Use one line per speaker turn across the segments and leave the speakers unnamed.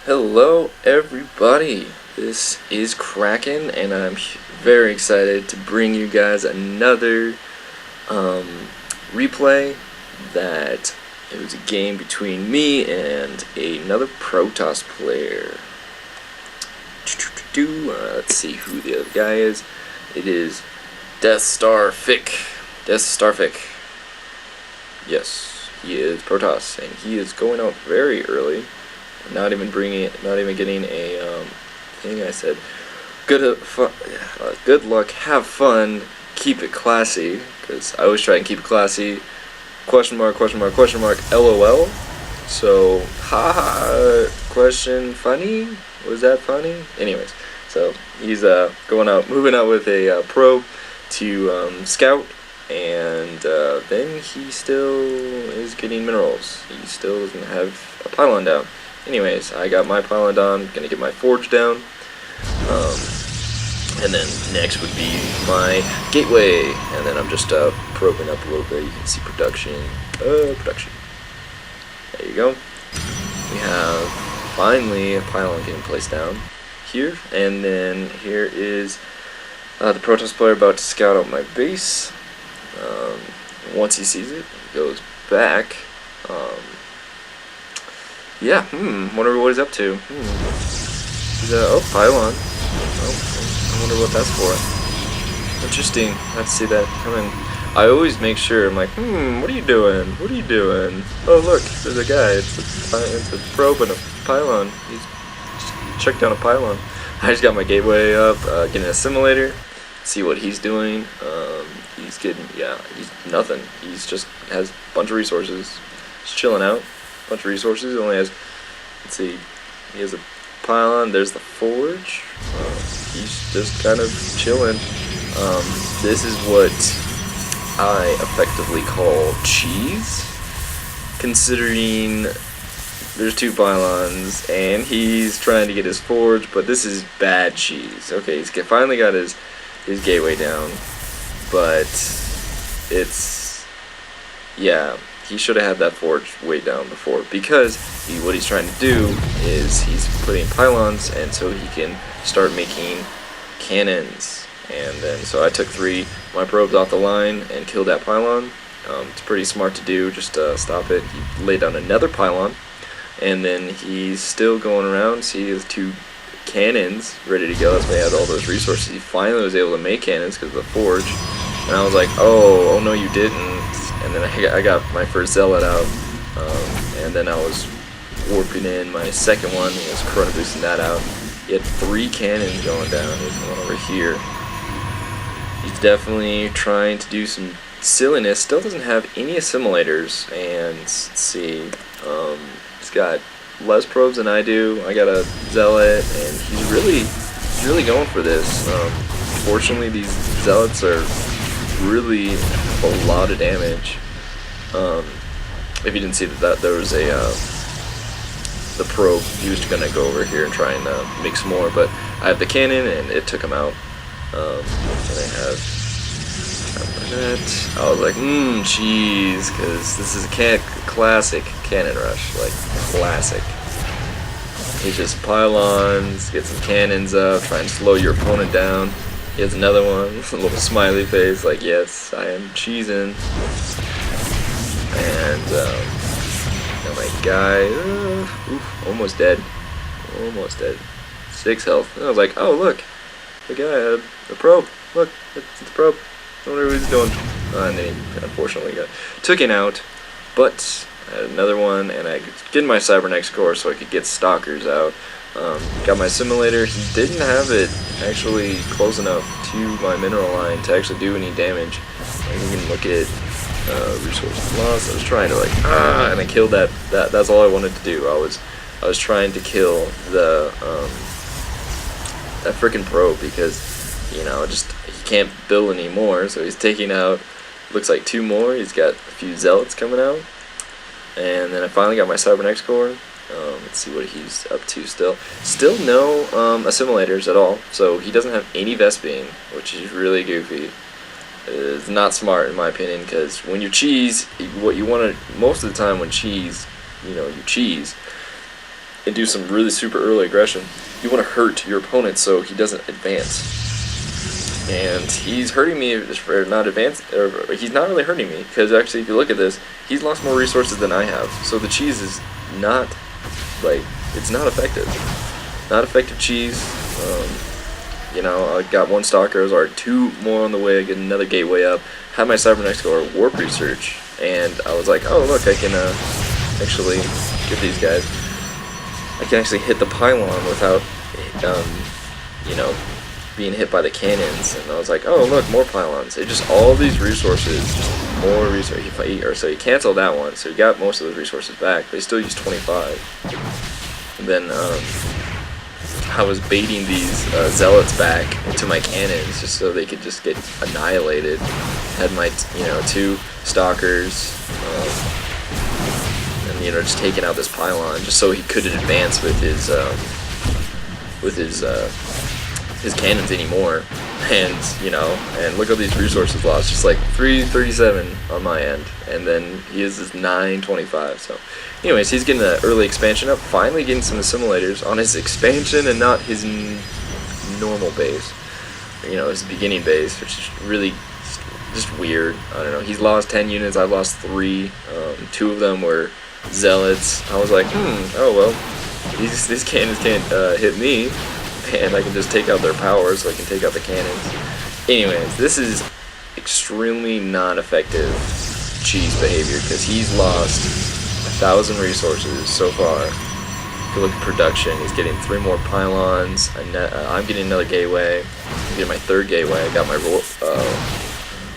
Hello everybody, this is Kraken and I'm very excited to bring you guys another replay that it was a game between me and another Protoss player. Let's see who the other guy is. It is Deathstarfic. Yes, he is Protoss and he is going out very early. Not even getting a thing. I said, good luck, have fun, keep it classy, because I always try and keep it classy. Question mark, LOL. So, haha, question funny? Was that funny? Anyways, so he's moving out with a probe to scout, and then he still is getting minerals. He still doesn't have a pylon down. Anyways, I got my pylon down, gonna get my forge down, and then next would be my gateway, and then I'm just probing up a little bit. You can see production. There you go. We have finally a pylon getting placed down here, and then here is the Protoss player about to scout out my base. Once he sees it, he goes back. Yeah, wonder what he's up to. He's pylon. Oh, I wonder what that's for. Interesting. Let's see that coming. I always make sure, I'm like, what are you doing? What are you doing? Oh, look, there's a guy. It's a probe and a pylon. He's checked down a pylon. I just got my gateway up, getting a simulator, see what he's doing. He's nothing. He's just has a bunch of resources. Just chilling out. Bunch of resources. He only has, let's see, he has a pylon. There's the forge. He's just kind of chilling. This is what I effectively call cheese, considering there's two pylons and he's trying to get his forge, but this is bad cheese. Okay, he's finally got his gateway down, but he should have had that forge way down before, because what he's trying to do is he's putting pylons, and so he can start making cannons. And then so I took my probes off the line and killed that pylon. It's pretty smart to do, just stop it. He laid down another pylon, and then he's still going around. See, he has two cannons ready to go. That's why he had all those resources. He finally was able to make cannons because of the forge. And I was like, oh no, you didn't. And then I got my first zealot out, and then I was warping in my second one. He was corona boosting that out. He had 3 cannons going down. There's one over here. He's definitely trying to do some silliness. Still doesn't have any assimilators. And let's see, he's got less probes than I do. I got a zealot, and he's really going for this. Fortunately, these zealots are really a lot of damage. If you didn't see that there was the probe, he was gonna go over here and try and make some more, but I have the cannon and it took him out. And I have that. I was like, cheese, because this is a classic cannon rush, like classic. It's just pylons, get some cannons up, try and slow your opponent down. He has another one, a little smiley face, like, yes, I am cheesing. And, got my guy, almost dead. 6 health. And I was like, oh, look, the guy had a probe. Look, it's the probe. I wonder what he's doing. And then he unfortunately got taken out. But I had another one, and I could get my cybernetic core so I could get stalkers out. Got my simulator. He didn't have it actually close enough to my mineral line to actually do any damage. And you can look at resources lost. I was trying to and I killed that. That's all I wanted to do. I was trying to kill the that freaking probe, because he can't build anymore. So he's taking out, looks like 2 more. He's got a few zealots coming out, and then I finally got my cybernetic core. Let's see what he's up to still. Still no assimilators at all, so he doesn't have any Vespene, which is really goofy. It's not smart in my opinion, because when you cheese, what you want to, most of the time when you cheese, and do some really super early aggression, you want to hurt your opponent so he doesn't advance. And he's hurting me for not advancing, or he's not really hurting me, because actually if you look at this, he's lost more resources than I have. So the cheese is not, like, it's not effective. Not effective cheese. You know, I got 1 Stalker, or 2 more on the way, I get another gateway up, had my Cybernetics or Warp Research, and I was like, oh look, I can actually get these guys. I can actually hit the pylon without, you know, being hit by the cannons, and I was like, oh look, more pylons. It just, all these resources, just more resources. So he canceled that one, so he got most of those resources back, but he still used 25. And then I was baiting these zealots back into my cannons just so they could just get annihilated. Had my, you know, 2 stalkers, and, you know, just taking out this pylon just so he couldn't advance with his cannons anymore. And, you know, and look at these resources lost, just like 337 on my end, and then he has this 925. So anyways, he's getting an early expansion up, finally getting some assimilators on his expansion and not his normal base, you know, his beginning base, which is really just weird. I don't know, he's lost 10 units, I've lost 3, 2 of them were zealots. I was like, oh well, these cannons can't hit me, and I can just take out their power, so I can take out the cannons. Anyways, this is extremely non-effective cheese behavior, because he's lost 1,000 resources so far. If you look at production, he's getting 3 more pylons, I'm getting another gateway, I'm getting my 3rd gateway, I got my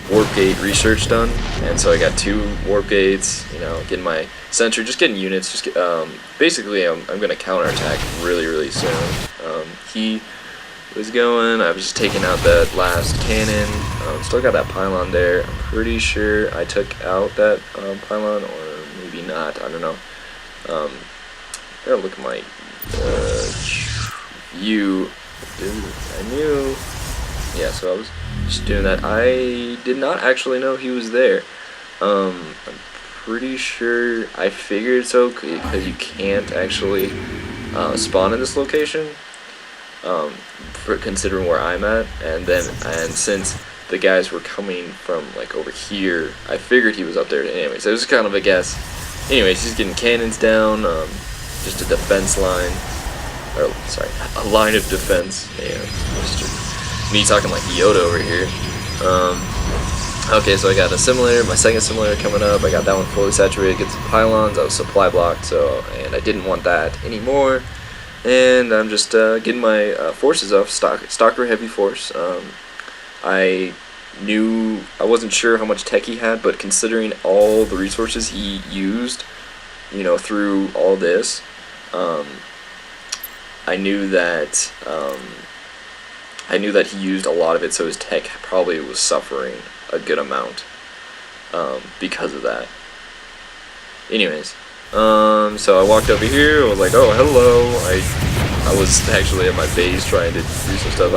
warp gate research done, and so I got 2 warp gates, you know, getting my sentry, just getting units, just basically I'm going to counterattack really soon. He was going, I was just taking out that last cannon, still got that pylon there. I'm pretty sure I took out that pylon, or maybe not, I don't know. I gotta look at my view. I knew, yeah, so I was just doing that. I did not actually know he was there. I'm pretty sure, I figured so, because you can't actually spawn in this location, for considering where I'm at, and since the guys were coming from like over here, I figured he was up there anyways. It was kind of a guess. Anyways, he's getting cannons down, just a defense line, or sorry, a line of defense. Yeah, me talking like Yoda over here. Okay, so I got a simulator, my 2nd simulator coming up. I got that one fully saturated, get some pylons. I was supply blocked, so, and I didn't want that anymore. And I'm just getting my forces up, Stalker Heavy Force. I wasn't sure how much tech he had, but considering all the resources he used, you know, through all this, I knew that he used a lot of it, so his tech probably was suffering a good amount because of that. Anyways, so I walked over here, I was like, oh, hello. I was actually at my base trying to do some stuff.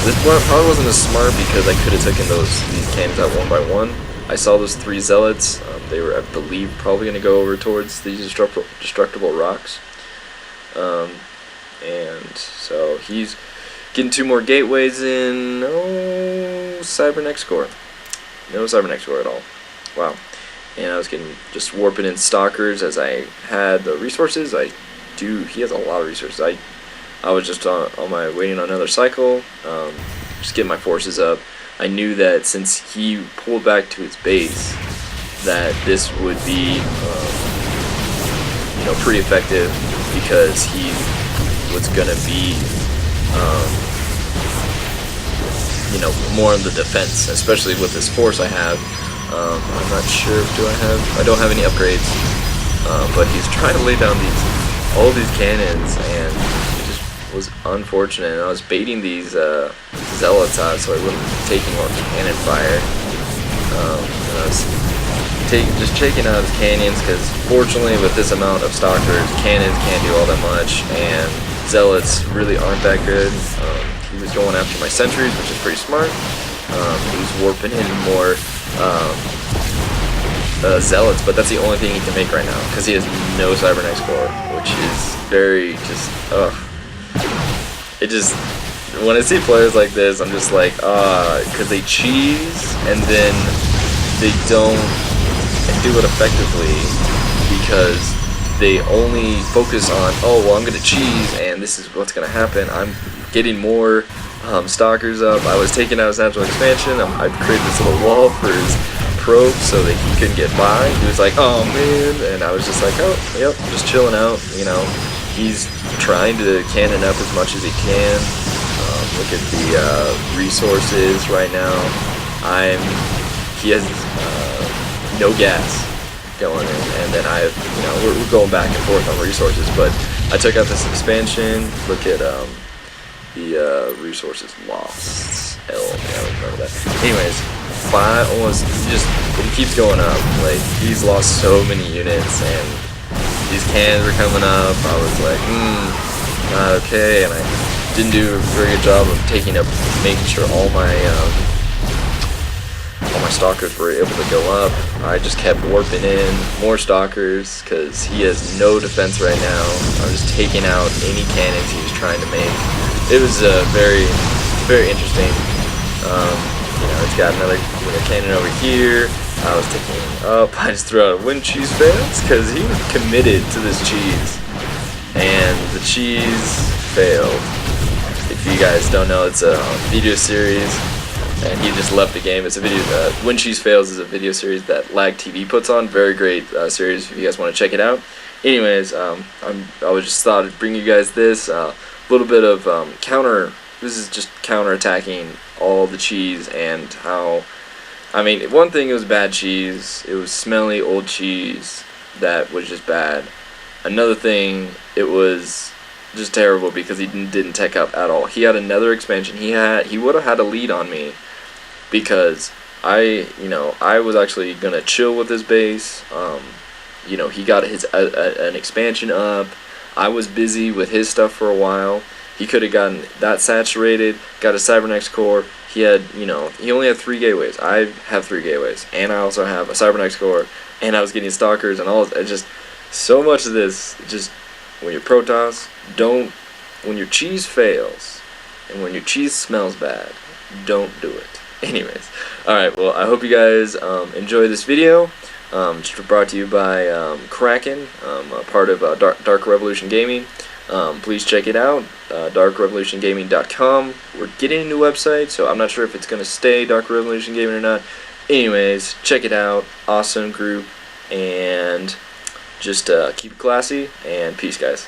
This one probably wasn't as smart, because I could have taken these cannons out 1 by 1. I saw those 3 zealots. They were, I believe, probably going to go over towards these destructible rocks. And so he's getting 2 more gateways in. No Cybernetics core. No Cybernetics core at all. Wow. And I was getting, just warping in stalkers as I had the resources. He has a lot of resources. I was just waiting on another cycle, just getting my forces up. I knew that since he pulled back to his base, that this would be, you know, pretty effective, because he was gonna be, you know, more on the defense, especially with this force I have. I'm not sure, I don't have any upgrades, but he's trying to lay down all these cannons, and it just was unfortunate. And I was baiting these zealots out so I wouldn't be taking more cannon fire, and I was just taking out his cannons, because fortunately with this amount of stalkers, cannons can't do all that much, and zealots really aren't that good. He was going after my sentries, which is pretty smart. He was warping in more zealots, but that's the only thing he can make right now because he has no cybernetics core, which is very just it just, when I see players like this, I'm just like, because they cheese and then they don't do it effectively because they only focus on, oh well, I'm gonna cheese and this is what's gonna happen. I'm getting more stalkers up. I was taking out his natural expansion. I created this little wall for his probe so that he couldn't get by. He was like, oh man, and I was just like, oh yep, just chilling out. You know, he's trying to cannon up as much as he can. Look at the resources right now. He has no gas going in, and then I have, you know, we're going back and forth on resources, but I took out this expansion. Look at the resources lost. Yeah, I remember that. Anyways, almost just, it keeps going up. Like, he's lost so many units, and these cannons were coming up. I was like, not okay, and I didn't do a very good job of making sure all my stalkers were able to go up. I just kept warping in more stalkers because he has no defense right now. I was just taking out any cannons he was trying to make. It was very, very interesting. You know, it's got another cannon over here. I was taking up. I just threw out a wind cheese fails because he was committed to this cheese, and the cheese failed. If you guys don't know, it's a video series, and he just left the game. It's a video. When Cheese Fails is a video series that Lag TV puts on. Very great series if you guys want to check it out. Anyways, I was just thought I'd bring you guys this little bit of counter. This is just counter-attacking all the cheese and how. I mean, one thing, it was bad cheese. It was smelly old cheese that was just bad. Another thing, it was just terrible because he didn't tech up at all. He had another expansion. He would have had a lead on me because I was actually gonna chill with his base. You know, he got his an expansion up. I was busy with his stuff for a while. He could have gotten that saturated, got a Cybernetics core. He had, you know, he only had 3 gateways. I have 3 gateways, and I also have a Cybernetics core, and I was getting stalkers and all. Just so much of this. Just when your Protoss, when your cheese fails, and when your cheese smells bad, don't do it. Anyways, alright, well, I hope you guys enjoy this video. Just brought to you by Kracken, a part of Dark Revolution Gaming. Please check it out, darkrevolutiongaming.com. We're getting a new website, so I'm not sure if it's going to stay Dark Revolution Gaming or not. Anyways, check it out. Awesome group, and just keep it classy, and peace, guys.